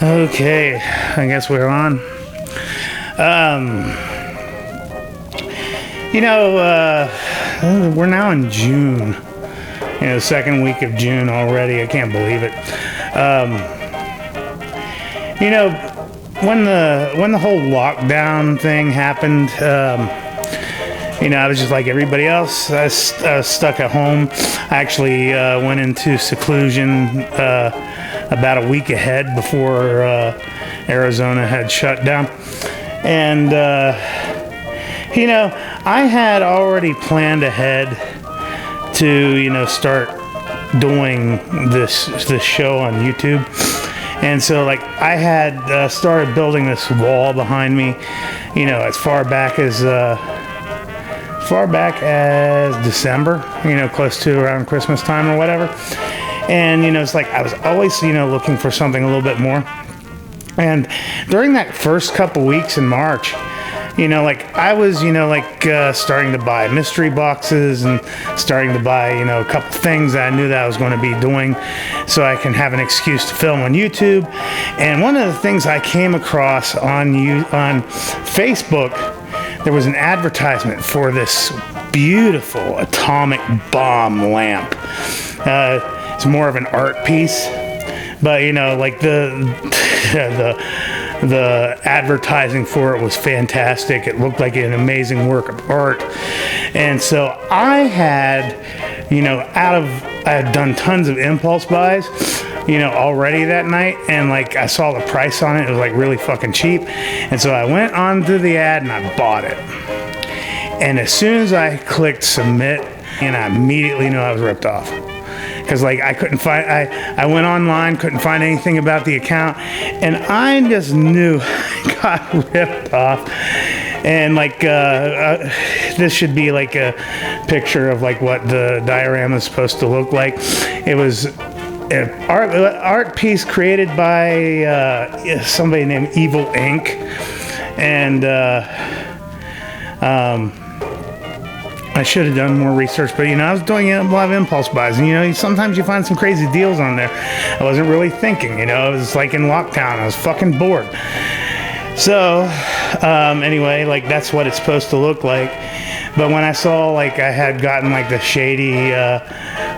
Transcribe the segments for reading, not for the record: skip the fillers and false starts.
Okay, I guess we're on. We're now in June. Second week of June already. I can't believe it. When the whole lockdown thing happened, I was just like everybody else. I was stuck at home. I actually went into seclusion about a week ahead before Arizona had shut down. And, I had already planned ahead to, start doing this show on YouTube. And so, I had started building this wall behind me, as far back as December, close to around Christmas time or whatever. And, it's like I was always, looking for something a little bit more. And during that first couple weeks in March, I was, starting to buy mystery boxes and starting to buy, a couple things that I knew that I was going to be doing so I can have an excuse to film on YouTube. And one of the things I came across on Facebook, there was an advertisement for this beautiful atomic bomb lamp. It's more of an art piece, but the advertising for it was fantastic. It looked like an amazing work of art. And so I had, I had done tons of impulse buys, already that night. And I saw the price on it. It was really fucking cheap. And so I went onto the ad and I bought it. And as soon as I clicked submit, and I immediately knew I was ripped off. Because I couldn't find, I went online, couldn't find anything about the account, and I just knew I got ripped off. And this should be a picture of what the diorama is supposed to look like. It was an art piece created by somebody named Evil Inc. And I should have done more research, but I was doing a lot of impulse buys, and sometimes you find some crazy deals on there. I wasn't really thinking, I was in lockdown. I was fucking bored. So anyway, that's what it's supposed to look like. But when I saw I had gotten the shady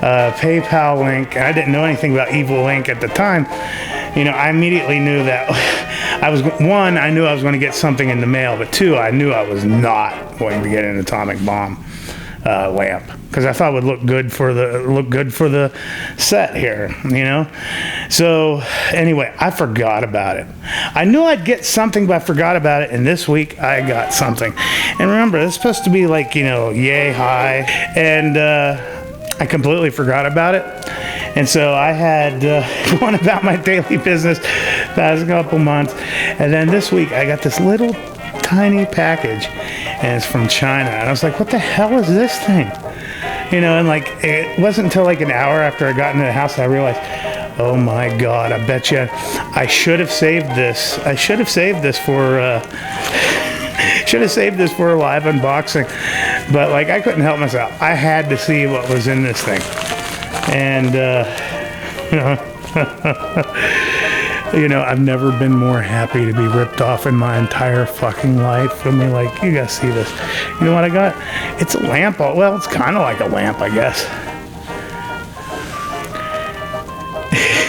PayPal link, I didn't know anything about Evil Inc. at the time. I immediately knew that I knew I was going to get something in the mail, but two, I knew I was not going to get an atomic bomb lamp, because I thought it would look good for the set here, So anyway, I forgot about it. I knew I'd get something, but I forgot about it. And this week I got something. And remember, it's supposed to be yay high, and I completely forgot about it. And so I had gone about my daily business past couple months. And then this week I got this little tiny package, and it's from China. And I was like, what the hell is this thing? And it wasn't until an hour after I got into the house that I realized, oh my God, I bet you I should have saved this. I should have saved this for a live unboxing. But I couldn't help myself. I had to see what was in this thing. And I've never been more happy to be ripped off in my entire fucking life. I mean, you gotta see this. You know what I got? It's a lamp. Well, it's kind of like a lamp, I guess.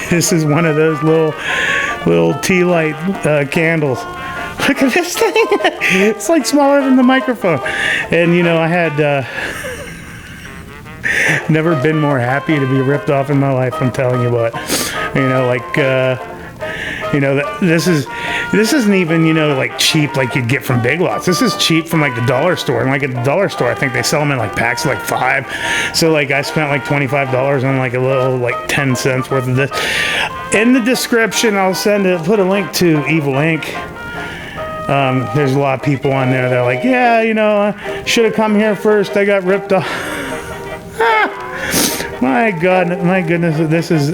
This is one of those little tea light candles. Look at this thing. It's smaller than the microphone. And I had never been more happy to be ripped off in my life. I'm telling you what. This isn't even cheap you'd get from Big Lots. This is cheap from the dollar store. And at the dollar store, I think they sell them in packs of 5. So I spent $25 on a little 10 cents worth of this. In the description, I'll put a link to Evil Inc. There's a lot of people on there that are I should have come here first. I got ripped off. My goodness, this is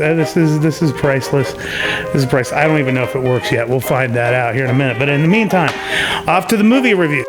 priceless. This is priceless. I don't even know if it works yet. We'll find that out here in a minute. But in the meantime, off to the movie review.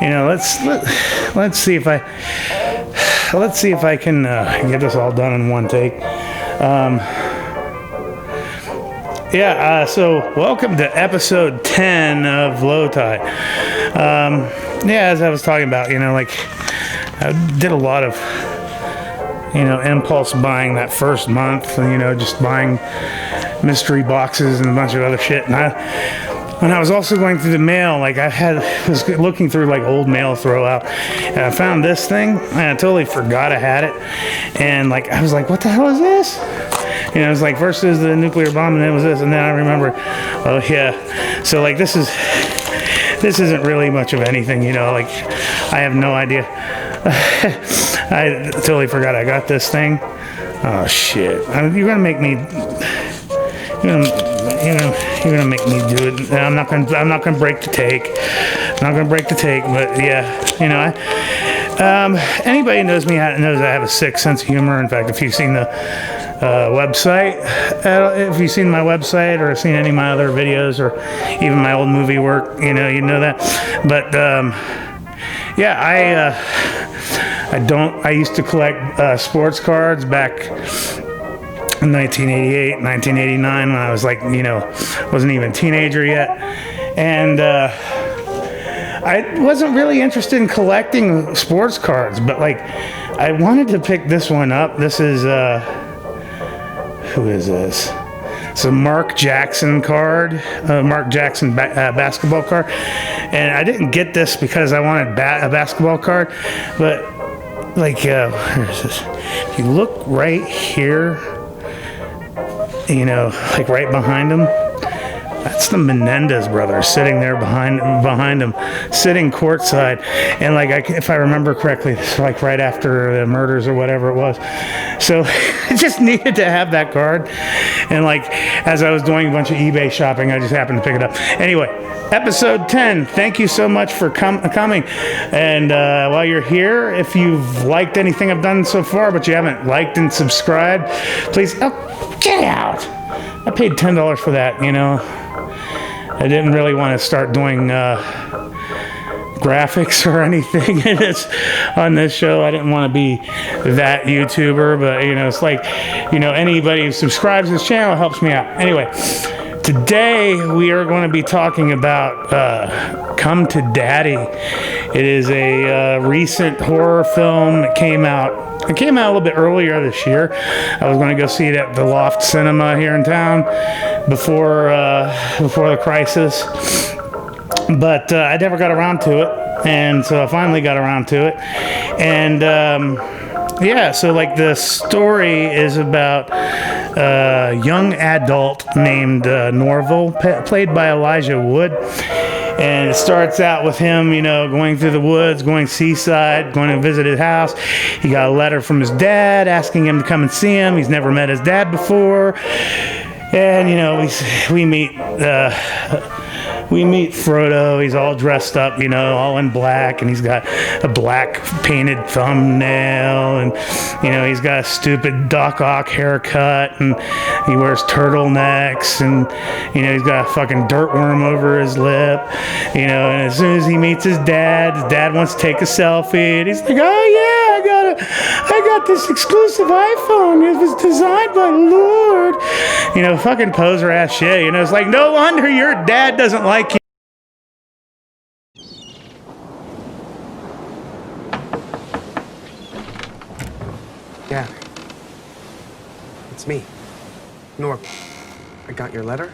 let's see if I can get this all done in one take. So welcome to episode 10 of Low Tide. As I was talking about, I did a lot of, impulse buying that first month, just buying mystery boxes and a bunch of other shit. And when I was also going through the mail, I was looking through old mail throwout, and I found this thing, and I totally forgot I had it. And I was like, what the hell is this? It was first is the nuclear bomb, and then it was this, and then I remember, oh yeah. So this isn't really much of anything, I have no idea. I totally forgot I got this thing. Oh shit! You're gonna make me. You're gonna make me do it. I'm not gonna break the take. I'm not gonna break the take, but yeah, anybody who knows me knows I have a sick sense of humor. In fact, if you've seen the website, if you've seen my website or seen any of my other videos or even my old movie work, you know that. But I used to collect sports cards back in 1988, 1989 when I was wasn't even a teenager yet. And I wasn't really interested in collecting sports cards, but I wanted to pick this one up. This is, who is this? It's a Mark Jackson card, Mark Jackson basketball card. And I didn't get this because I wanted a basketball card, but where is this? If you look right here, right behind him, that's the Menendez brothers sitting there behind him, sitting courtside. And if I remember correctly, it's right after the murders or whatever it was. So I just needed to have that card. And as I was doing a bunch of eBay shopping, I just happened to pick it up. Anyway, episode 10. Thank you so much for coming. And while you're here, if you've liked anything I've done so far, but you haven't liked and subscribed, please, get out. I paid $10 for that, I didn't really want to start doing graphics or anything on this show. I didn't want to be that YouTuber, but it's anybody who subscribes to this channel helps me out. Anyway, today we are going to be talking about Come to Daddy. It is a recent horror film. It came out a little bit earlier this year. I was going to go see it at the Loft Cinema here in town before the crisis, but I never got around to it, and so I finally got around to it. And so the story is about a young adult named Norval, played by Elijah Wood. And it starts out with him, going through the woods, going seaside, going to visit his house. He got a letter from his dad asking him to come and see him. He's never met his dad before. And, we meet Frodo. He's all dressed up, all in black, and he's got a black painted thumbnail, and he's got a stupid Doc Ock haircut, and he wears turtlenecks, and he's got a fucking dirt worm over his lip, and as soon as he meets his dad wants to take a selfie, and he's like, oh yeah, I got this exclusive iPhone. It was designed by Lord. Fucking poser ass shit. It's no wonder your dad doesn't like you. Yeah. It's me. Norb. I got your letter.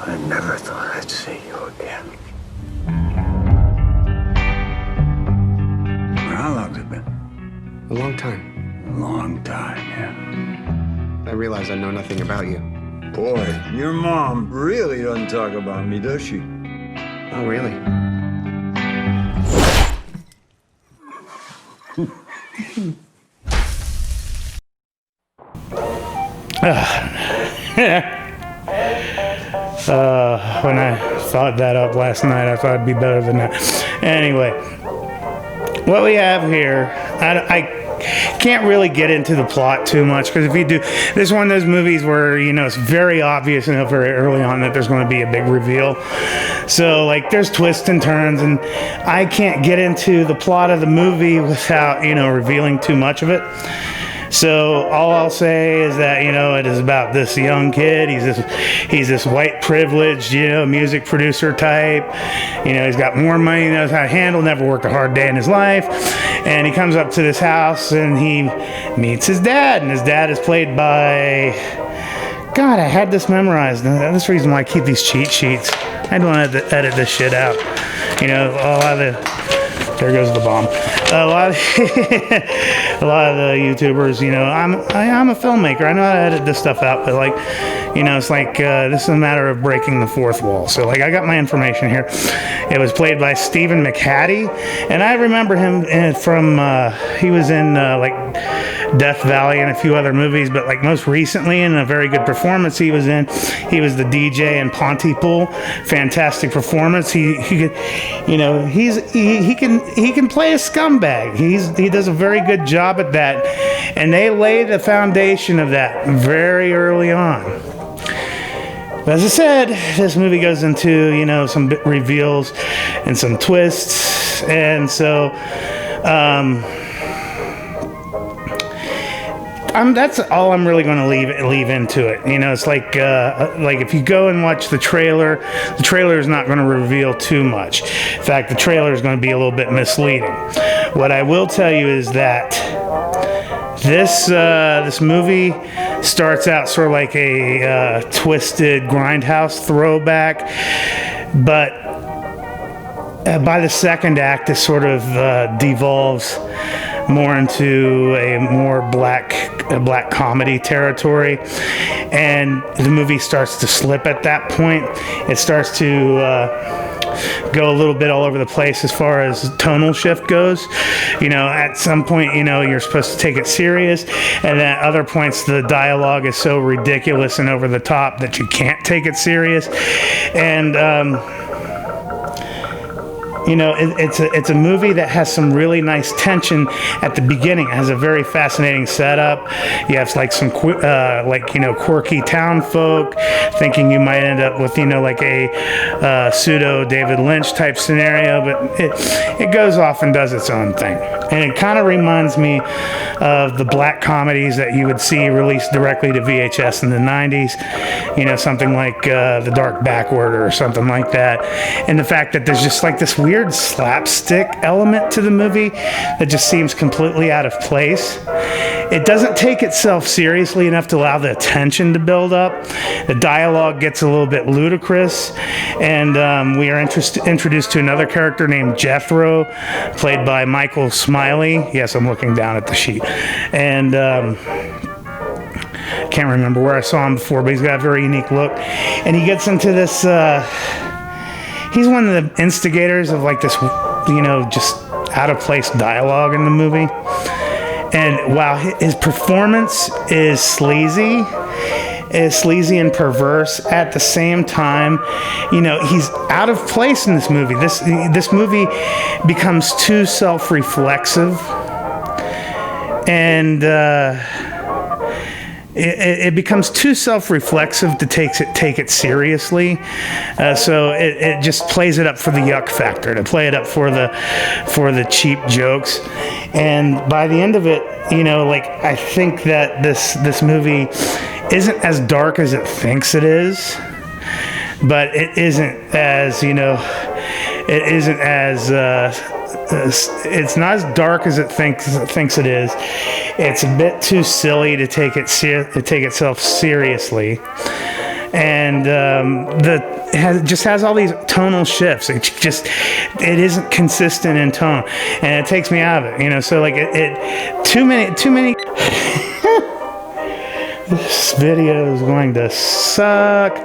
I never thought I'd see you again. How long's it been? A long time. A long time, yeah. I realize I know nothing about you. Boy, your mom really doesn't talk about me, does she? Oh, really? When I thought that up last night, I thought it'd be better than that. Anyway, what we have here, I can't really get into the plot too much, because if you do, this is one of those movies where, you know, it's very obvious, you know, very early on that there's going to be a big reveal. So, like, there's twists and turns, and I can't get into the plot of the movie without, you know, revealing too much of it. So all I'll say is that, you know, it is about this young kid. He's this white privileged, you know, music producer type. You know, he's got more money than he knows how to handle, never worked a hard day in his life. And he comes up to this house and he meets his dad. And his dad is played by... God, I had this memorized. That's the reason why I keep these cheat sheets. I don't want to edit this shit out. You know, a lot of the... There goes the bomb. A lot of the YouTubers, you know, I'm a filmmaker. I know how to edit this stuff out, but, like, you know, it's like this is a matter of breaking the fourth wall. So, like, I got my information here. It was played by Stephen McHattie, and I remember him from he was in like Death Valley and a few other movies, but, like, most recently in a very good performance he was in, he was the DJ in Pontypool. Fantastic performance. He could, you know, he can play a scumbag. He does a very good job at that, and they lay the foundation of that very early on. But as I said, this movie goes into, you know, some reveals and some twists, and so that's all I'm really going to leave into it. You know, it's like if you go and watch the trailer is not going to reveal too much. In fact, the trailer is going to be a little bit misleading. What I will tell you is that this movie starts out sort of like a twisted grindhouse throwback, but by the second act, it sort of devolves more into a more black comedy territory, and the movie starts to slip at that point. It starts to go a little bit all over the place as far as tonal shift goes. You know, at some point, you know, you're supposed to take it serious, and at other points the dialogue is so ridiculous and over the top that you can't take it serious. And you know, it's a movie that has some really nice tension at the beginning. It has a very fascinating setup. You have like some quirky town folk thinking you might end up with, you know, like a pseudo David Lynch type scenario, but it goes off and does its own thing. And it kind of reminds me of the black comedies that you would see released directly to VHS in the 90s. You know, something like The Dark Backward or something like that. And the fact that there's just like this weird slapstick element to the movie that just seems completely out of place. It doesn't take itself seriously enough to allow the tension to build up. The dialogue gets a little bit ludicrous, and we are introduced to another character named Jethro, played by Michael Smiley. Yes, I'm looking down at the sheet. And can't remember where I saw him before, but he's got a very unique look. And he gets into this... he's one of the instigators of like this, you know, just out of place dialogue in the movie. And while his performance is sleazy and perverse at the same time, you know, he's out of place in this movie. This movie becomes too self-reflexive, and it becomes too self-reflexive to take it seriously. So it just plays it up for the yuck factor, to play it up for the cheap jokes. And by the end of it, you know, like, I think that this movie isn't as dark as it thinks it is, but it isn't as, you know, it isn't as it's not as dark as it thinks it is. It's a bit too silly to take itself seriously, and it just has all these tonal shifts. It isn't consistent in tone, and it takes me out of it. You know, so like it too many. This video is going to suck.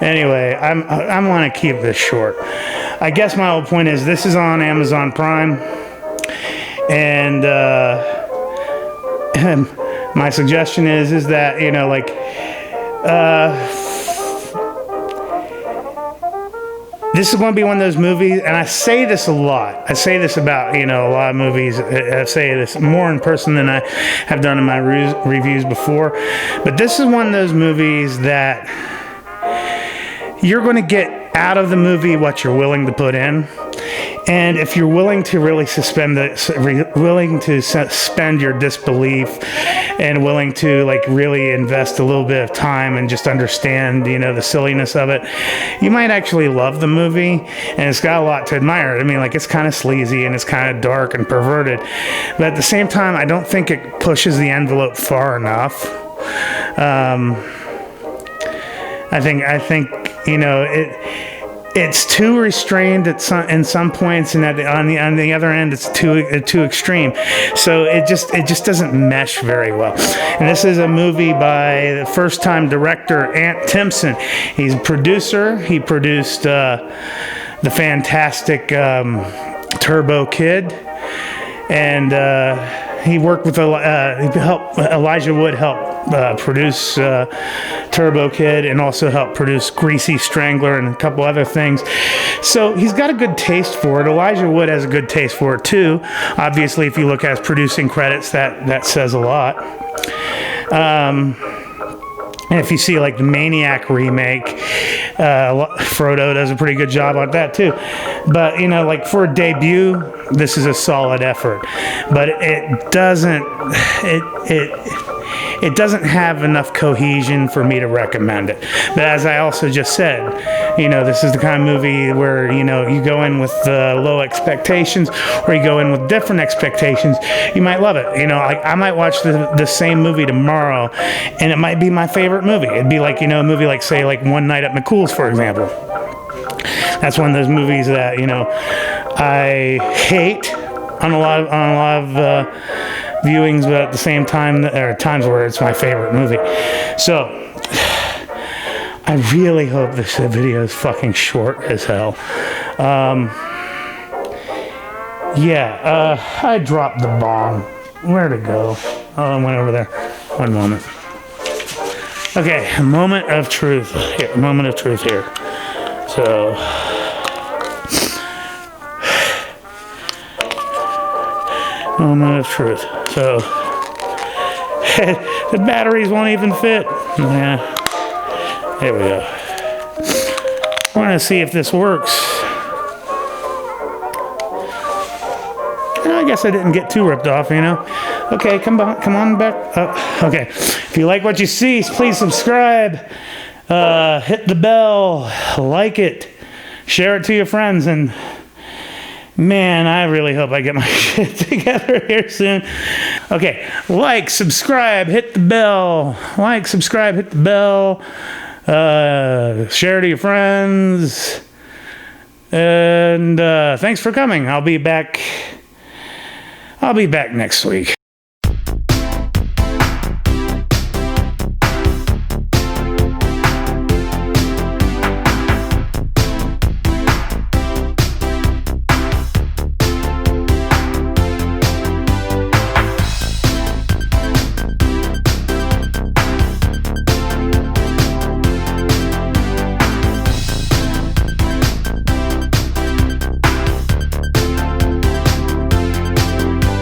Anyway, I want to keep this short. I guess my whole point is this is on Amazon Prime, and my suggestion is that, you know, like, this is going to be one of those movies, and I say this a lot. I say this about, a lot of movies. I say this more in person than I have done in my reviews before. But this is one of those movies that you're going to get out of the movie what you're willing to put in. And if you're willing to really suspend your disbelief and willing to really invest a little bit of time and just understand, the silliness of it, you might actually love the movie. And it's got a lot to admire. I mean, it's kind of sleazy and it's kind of dark and perverted, but at the same time, I don't think it pushes the envelope far enough. I think it's too restrained in some points, and on the other end, it's too extreme. So it just doesn't mesh very well. And this is a movie by the first-time director Ant Timpson. He's a producer. He produced the fantastic Turbo Kid, and he worked with Elijah Wood helped produce Turbo Kid, and also helped produce Greasy Strangler and a couple other things. So he's got a good taste for it. Elijah Wood has a good taste for it too. Obviously, if you look at his producing credits, that says a lot. And if you see the Maniac remake, Frodo does a pretty good job on that too. But for a debut, this is a solid effort. But it doesn't have enough cohesion for me to recommend it. But as I also just said, this is the kind of movie where you go in with low expectations, or you go in with different expectations, you might love it. I might watch the same movie tomorrow, and it might be my favorite movie. It'd be a movie say One Night at McCool's, for example. That's one of those movies that I hate on a lot of viewings, but at the same time, there are times where it's my favorite movie. So I really hope this video is fucking short as hell. I dropped the bomb. Where'd it go? Oh, it went over there. One moment. Okay, a moment of truth here. So, moment of truth. So, the batteries won't even fit. Yeah, there we go. We're gonna see if this works. I guess I didn't get too ripped off, Okay, come on back up. Okay, if you like what you see, please subscribe. Hit the bell, like it, share it to your friends, and man, I really hope I get my shit together here soon. Okay, subscribe, hit the bell. Share to your friends. And thanks for coming. I'll be back next week.